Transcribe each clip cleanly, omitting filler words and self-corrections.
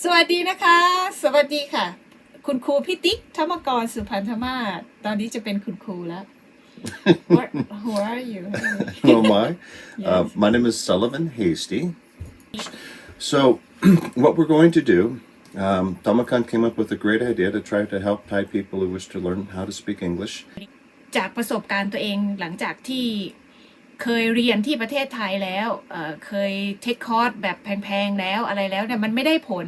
สวัสดีนะคะสวัสดีค่ะคุณครูพี่ติ๊กธรรมกรสุพันธมาศตอนนี้จะเป็นคุณครูแล้ว Who are you? Oh my. Yes. My name is Sullivan Hasty. So, what we're going to do, Tamakan came up with a great idea to try to help Thai people who wish to learn how to speak English. จากประสบการณ์ตัวเองหลังจากที่เคยเรียนที่ประเทศไทยแล้วเคยเทคคอร์สแบบแพงๆแล้วอะไรแล้วเนี่ยมันไม่ได้ผล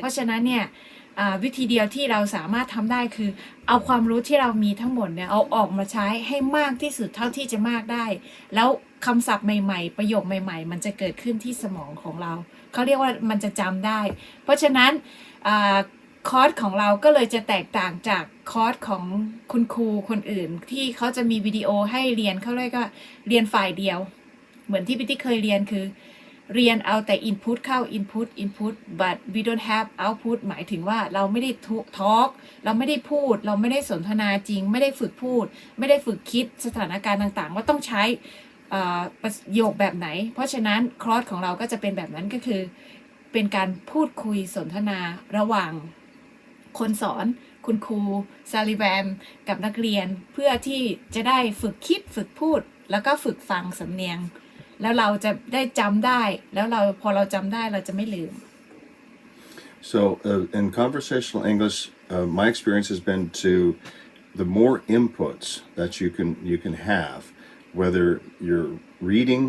เพราะฉะนั้นเนี่ยวิธีเดียวที่เราสามารถทำได้คือเอาความรู้ที่เรามีทั้งหมดเนี่ยเอาออกมาใช้ให้มากที่สุดเท่าที่จะมากได้แล้วคำศัพท์ใหม่ๆประโยคใหม่ๆมันจะเกิดขึ้นที่สมองของเราเขาเรียกว่ามันจะจำได้เพราะฉะนั้นคอร์สของเราก็เลยจะแตกต่างจากคอร์สของคุณครูคนอื่นที่เขาจะมีวิดีโอให้เรียนเขาเรียกว่าเรียนฝ่ายเดียวเหมือนที่พี่ที่เคยเรียนคือเรียนเอาแต่ input เข้า input but we don't have output หมายถึงว่าเราไม่ได้talk เราไม่ได้พูดเราไม่ได้สนทนาจริงไม่ได้ฝึกพูดไม่ได้ฝึกคิดสถานการณ์ต่างๆว่าต้องใช้ประโยคแบบไหนเพราะฉะนั้นคอร์สของเราก็จะเป็นแบบนั้นก็คือเป็นการพูดคุยสนทนาระหว่างคนสอนคุณครูซาลิแวนกับนักเรียนเพื่อที่จะได้ฝึกคิดฝึกพูดแล้วก็ฝึกฟังสำเนียงแล้วเราจะได้จำได้แล้วพอเราจำได้เราจะไม่ลืม So, in conversational English, my experience has been to the more inputs that you can have, whether you're reading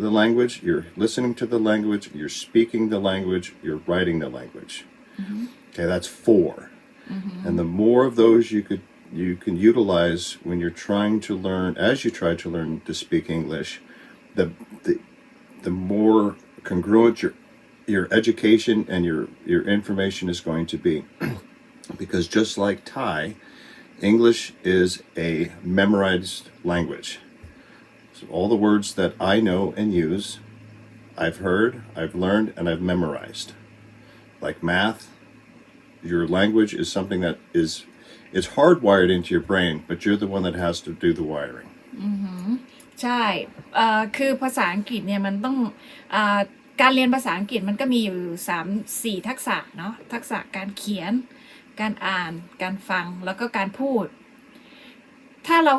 the language, you're listening to the language, you're speaking the language, you're writing the language. Okay, that's four. And the more of those you can utilize when you're trying to learn, as you try to learn to speak English, the more congruent your education and your information is going to be. Because just like Thai, English is a memorized language. So all the words that I know and use, I've heard, I've learned, and I've memorized. Like math, your language is something that it's hardwired into your brain, but you're the one that has to do the wiring. ใช่คือภาษาอังกฤษเนี่ยมันต้องการเรียนภาษาอังกฤษมันก็มีอยู่3-4 ทักษะเนาะทักษะการเขียนการอ่านการฟังแล้วก็การพูดถ้าเร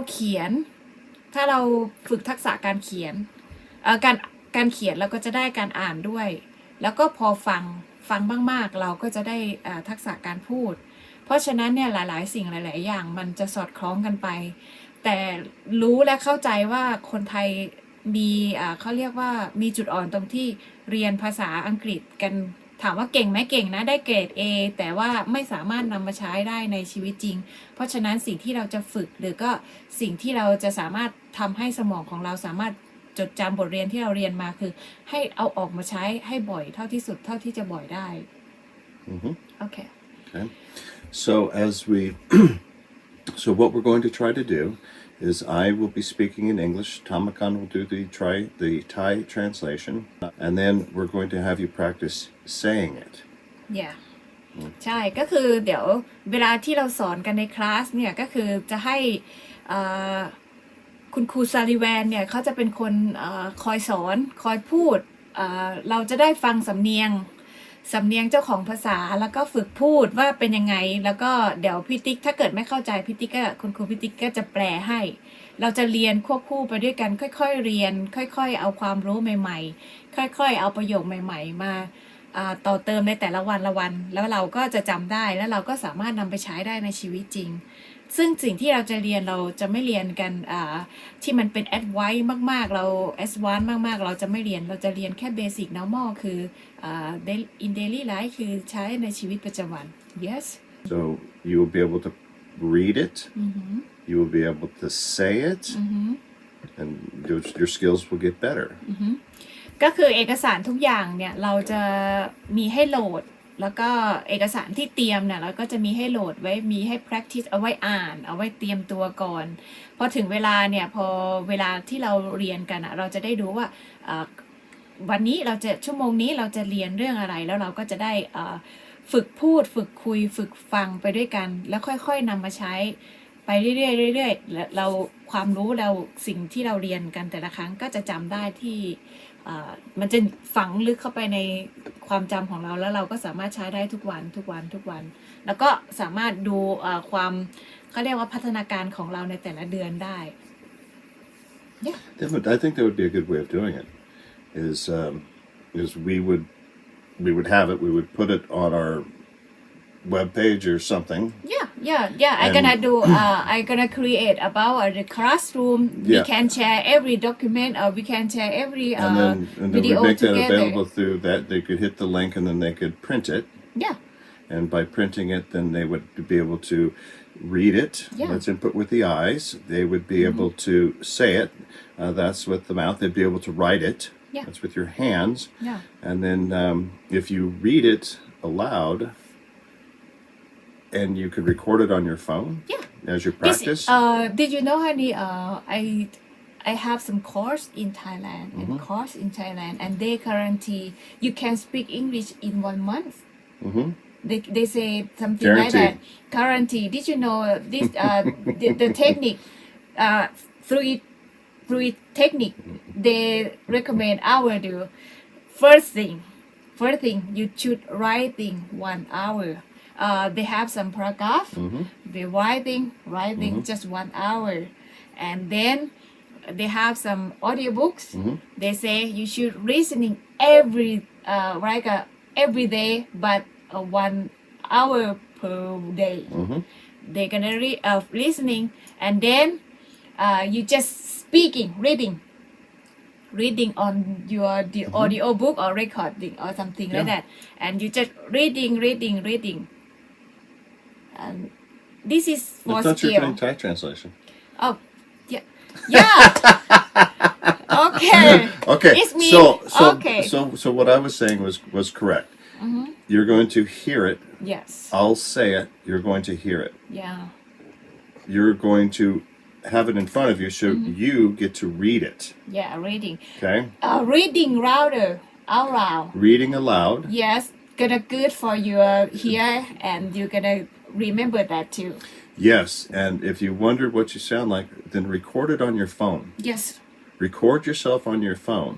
าฝึกทักษะการเขียนการเขียนเราก็จะได้การอ่านด้วยแล้วก็พอฟังมากๆเราก็จะได้ทักษะการพูดเพราะฉะนั้นเนี่ยหลายๆสิ่งหลายๆอย่างมันจะสอดคล้องกันไปแต่รู้และเข้าใจว่าคนไทยมีเขาเรียกว่ามีจุดอ่อนตรงที่เรียนภาษาอังกฤษกันถามว่าเก่งไหมเก่งนะได้เกรด A แต่ว่าไม่สามารถนำมาใช้ได้ในชีวิตจริงเพราะฉะนั้นสิ่งที่เราจะฝึกหรือก็สิ่งที่เราจะสามารถทำให้สมองของเราสามารถจดจำบทเรียนที่เราเรียนมาคือให้เอาออกมาใช้ให้บ่อยเท่าที่สุดเท่าที่จะบ่อยได้โอเค Okay. So so what we're going to try to do is I will be speaking in English, Tamakan will do the Thai translation, and then we're going to have you practice saying it. Yeah. ใช่ก็คือเดี๋ยวเวลาที่เราสอนกันในคลาสเนี่ยก็คือจะให้คุณครูซาลิแวนเนี่ยเขาจะเป็นคนคอยสอนคอยพูดเราจะได้ฟังสำเนียงเจ้าของภาษาแล้วก็ฝึกพูดว่าเป็นยังไงแล้วก็เดี๋ยวพี่ติ๊กถ้าเกิดไม่เข้าใจพี่ติ๊กก็คุณครูพี่ติ๊กก็จะแปลให้เราจะเรียนควบคู่ไปด้วยกันค่อยๆเรียนค่อยๆเอาความรู้ใหม่ๆค่อยๆเอาประโยคใหม่ๆมาต่อเติมในแต่ละวันแล้วเราก็จะจำได้แล้วเราก็สามารถนำไปใช้ได้ในชีวิตจริงซึ่งสิ่งที่เราจะเรียนเราจะไม่เรียนกันที่มันเป็นแอดไวซ์มากๆเราแอดวานซ์มากๆเราจะไม่เรียนเราจะเรียนแค่เบสิก normal คือin daily life คือใช้ในชีวิตประจำวัน yes So you will be able to read it, you will be able to say it, and your skills will get better. ก็คือเอกสารทุกอย่างเนี่ยเราจะมีให้โหลดแล้วก็เอกสารที่เตรียมเนี่ยเราก็จะมีให้โหลดไว้มีให้ practice เอาไว้อ่านเอาไว้เตรียมตัวก่อนพอถึงเวลาเนี่ยพอเวลาที่เราเรียนกันเราจะได้รู้ว่าวันนี้ชั่วโมงนี้เราจะเรียนเรื่องอะไรแล้วเราก็จะได้ฝึกพูดฝึกคุยฝึกฟังไปด้วยกันแล้วค่อยๆนำมาใช้ไปเรื่อยๆเราความรู้เราสิ่งที่เราเรียนกันแต่ละครั้งก็จะจำได้ที่ มันจะฝังลึกเข้าไปในความจำของเราแล้วเราก็สามารถใช้ได้ทุกวันแล้วก็สามารถดูความเขาเรียกว่าพัฒนาการของเราในแต่ละเดือนได้ yeah. I think that would be a good way of doing it. Is we would have it. We would put it on our web page or something. Yeah. I'm gonna create about the classroom. We can share every document, or we can share every and then video we make together. that available through that. They could hit the link and then they could print it. Yeah. And by printing it, then they would be able to read it. Yeah. That's input with the eyes. They would be able to say it. That's with the mouth. They'd be able to write it. Yeah. That's with your hands. Yeah. And then if you read it aloud, and you could record it on your phone. Yeah. As you practice. Did you know, honey? I have some course in Thailand and they guarantee you can speak English in 1 month. They say something like that. Guarantee. Did you know this? The technique through it technique they recommend our do. First thing you should writing 1 hour. They have some paragraph. They writing just 1 hour, and then they have some audiobooks. They say you should listening every every day, but 1 hour per day. They're gonna listening, and then you just speaking, reading on your audio book or recording or something like that, and you just reading. And this is for That's not skill. your Thai translation. Oh, yeah. Okay. It's me. So what I was saying was correct. You're going to hear it. Yes. I'll say it. You're going to hear it. Yeah. You're going to have it in front of you, so you get to read it. Yeah, reading. Okay. Reading louder, out loud. Reading aloud. Yes, gonna good for your ear, and you're gonna remember that too. Yes, and if you wondered what you sound like, then record it on your phone. Yes. Record yourself on your phone,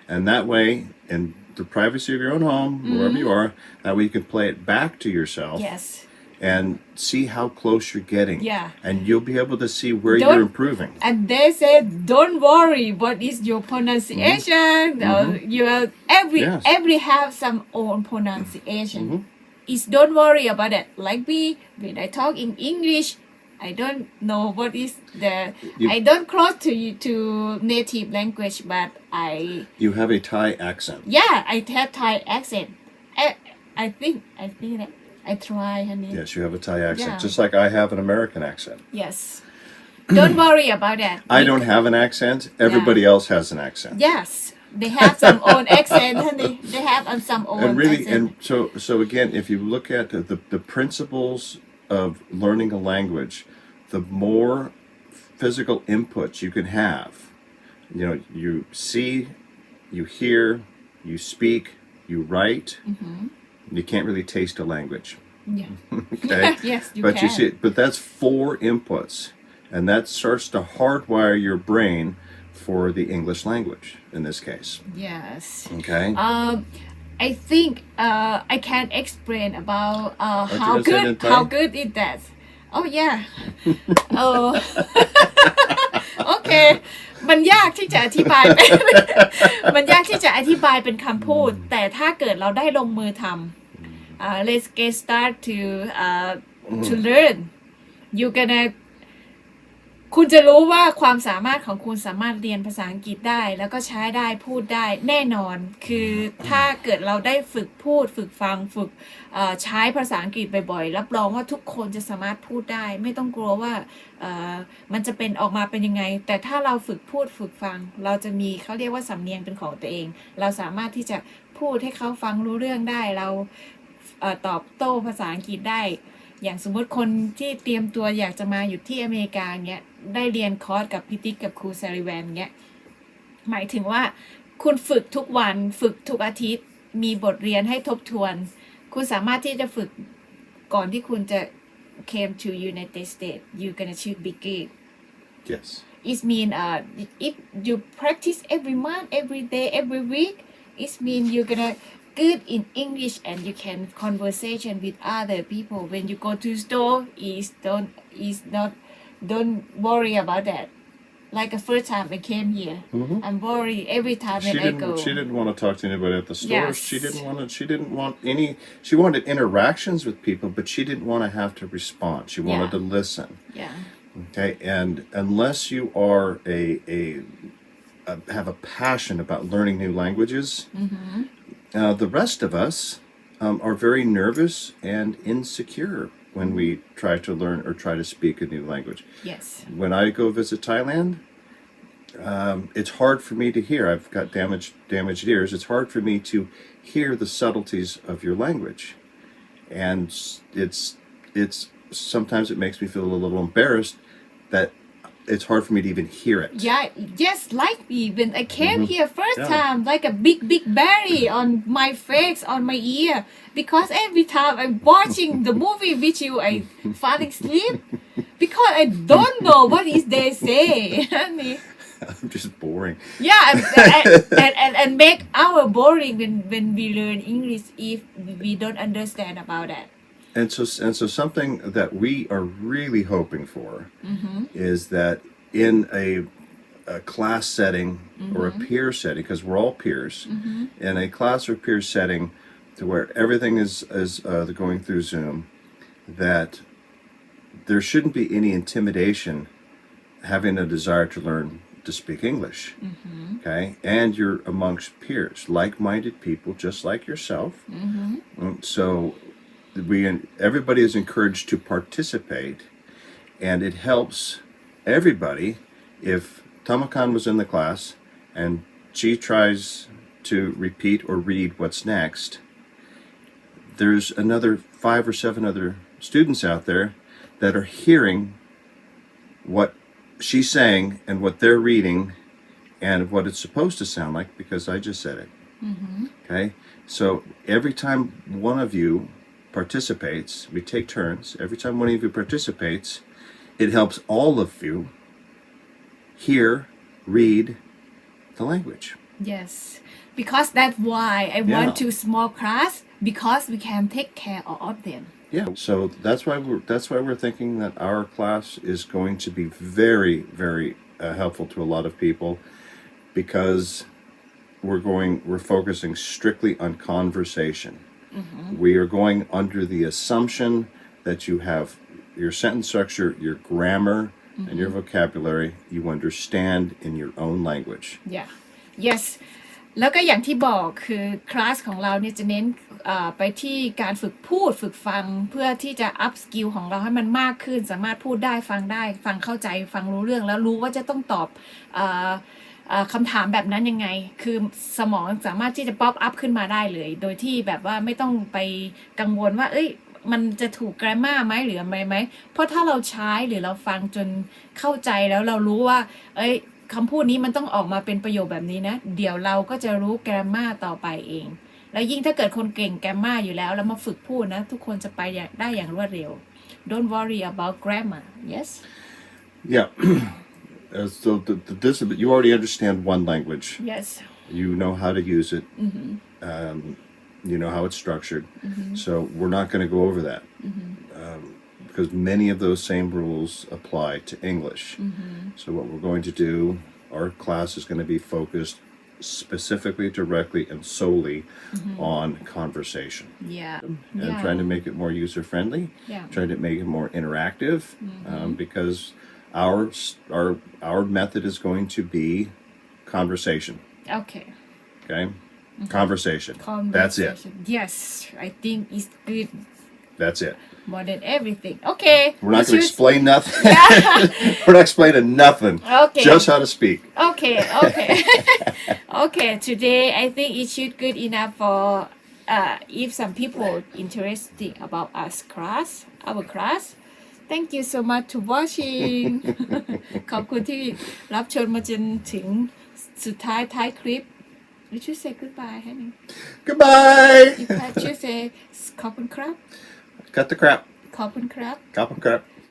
and that way, in the privacy of your own home, wherever you are, that way you can play it back to yourself. Yes. And see how close you're getting. Yeah. And you'll be able to see where you're improving. And they said, don't worry, what is your pronunciation? Every have some own pronunciation. Is don't worry about it. Like me, when I talk in English, I don't know what is I don't close to native language, but You have a Thai accent. I have Thai accent. I think that I try, honey. Yes, you have a Thai accent, Yeah. just like I have an American accent. Yes. Don't worry about that. I don't have an accent. Everybody else has an accent. Yes. They have some own accent, honey. They have some own And really, accent. and so again, if you look at the principles of learning a language, the more physical inputs you can have, you see, you hear, you speak, you write. You can't really taste a language. Yeah. Okay. Yes, you but can. you see, but that's 4 inputs, and that starts to hardwire your brain for the English language in this case. Yes. Okay. I think I can explain about how good it does. Oh yeah. Okay. มันยากที่จะอธิบายเป็นคำพูด แต่ถ้าเกิดเราได้ลงมือทำlet's get start to learn. You're gonna คุณจะรู้ว่าความสามารถของคุณสามารถเรียนภาษาอังกฤษได้แล้วก็ใช้ได้พูดได้แน่นอนคือถ้าเกิดเราได้ฝึกพูดฝึกฟังฝึกใช้ภาษาอังกฤษบ่อยๆรับรองว่าทุกคนจะสามารถพูดได้ไม่ต้องกลัวว่ามันจะเป็นออกมาเป็นยังไงแต่ถ้าเราฝึกพูดฝึกฟังเราจะมีเขาเรียกว่าสำเนียงเป็นของตัวเองเราสามารถที่จะพูดให้เขาฟังรู้เรื่องได้เราตอบโต้ภาษาอังกฤษได้อย่างสมมติคนที่เตรียมตัวอยากจะมาอยู่ที่อเมริกาเงี้ยได้เรียนคอร์สกับพี่ติ๊กกับครูซาริแวนเงี้ยหมายถึงว่าคุณฝึกทุกวันฝึกทุกอาทิตย์มีบทเรียนให้ทบทวนคุณสามารถที่จะฝึกก่อนที่คุณจะ came to United States you gonna should be good Yes. it mean if you practice every month, every day, every week, it mean you're gonna good in English and you can conversation with other people. When you go to store, don't worry about that. Like the first time I came here, I'm worried every time when I go. She didn't want to talk to anybody at the store. Yes. She didn't want any. She wanted interactions with people, but she didn't want to have to respond. She wanted to listen. Yeah. Okay, and unless you are have a passion about learning new languages, the rest of us are very nervous and insecure when we try to learn or try to speak a new language. Yes. When I go visit Thailand, it's hard for me to hear. I've got damaged ears. It's hard for me to hear the subtleties of your language, and it's sometimes it makes me feel a little embarrassed that it's hard for me to even hear it. Yeah, yes, like me when I came here first time, like a big berry on my face, on my ear, because every time I'm watching the movie with you, I falling asleep because I don't know what is they say. I'm just boring. Yeah, and make our boring when we learn English if we don't understand about that. And so something that we are really hoping for is that in a class setting or a peer setting, because we're all peers, in a class or peer setting to where everything is going through Zoom, that there shouldn't be any intimidation having a desire to learn to speak English. Okay, and you're amongst peers, like-minded people just like yourself. So everybody is encouraged to participate, and it helps everybody if Tamakan was in the class and she tries to repeat or read what's next. There's another 5 or 7 other students out there that are hearing what she's saying and what they're reading and what it's supposed to sound like because I just said it. Okay, so every time one of you participates, we take turns. Every time one of you participates, it helps all of you hear, read the language. Yes, because that's why I want to small class because we can take care of them. Yeah, so that's why we're thinking that our class is going to be very, very helpful to a lot of people because we're focusing strictly on conversation. We are going under the assumption that you have your sentence structure, your grammar, and your vocabulary you understand in your own language. Yeah. Yes. แล้วก็อย่างที่บอกคือคลาสของเราเนี่ยจะเน้นไปที่การฝึกพูดฝึกฟังเพื่อที่จะอัพสกิลของเราให้มันมากขึ้นสามารถพูดได้ฟังเข้าใจฟังรู้เรื่องแล้วรู้ว่าจะต้องตอบคำถามแบบนั้นยังไงคือสมองสามารถที่จะป๊อปอัพขึ้นมาได้เลยโดยที่แบบว่าไม่ต้องไปกังวลว่ามันจะถูกแกรมมาไหมหรืออะไรไหมเพราะถ้าเราใช้หรือเราฟังจนเข้าใจแล้วเรารู้ว่าคำพูดนี้มันต้องออกมาเป็นประโยคแบบนี้นะเดี๋ยวเราก็จะรู้แกรมมาต่อไปเองแล้วยิ่งถ้าเกิดคนเก่งแกรมมาอยู่แล้วมาฝึกพูดนะทุกคนจะไปได้อย่างรวดเร็ว Don't worry about grammar. Yes. Yeah. So you already understand one language. Yes. You know how to use it. You know how it's structured. So we're not going to go over that because many of those same rules apply to English. So what we're going to do, our class is going to be focused specifically, directly, and solely on conversation. Yeah. And trying to make it more user-friendly. Yeah. Trying to make it more interactive because our method is going to be conversation. Okay. Okay? Conversation. That's it. Yes, I think it's good. That's it. More than everything. Okay. We're not going to explain nothing. We're not explaining nothing. Okay. Just how to speak. Okay. Okay. Today I think it should good enough for if some people interested about our class. Thank you so much to watching. ขอบคุณที่รับชมมาจนถึงสุดท้ายคลิป You should say goodbye, honey. Goodbye. You should say ขอบคุณครับ Cut the crap. ขอบคุณครับ Cop and crap.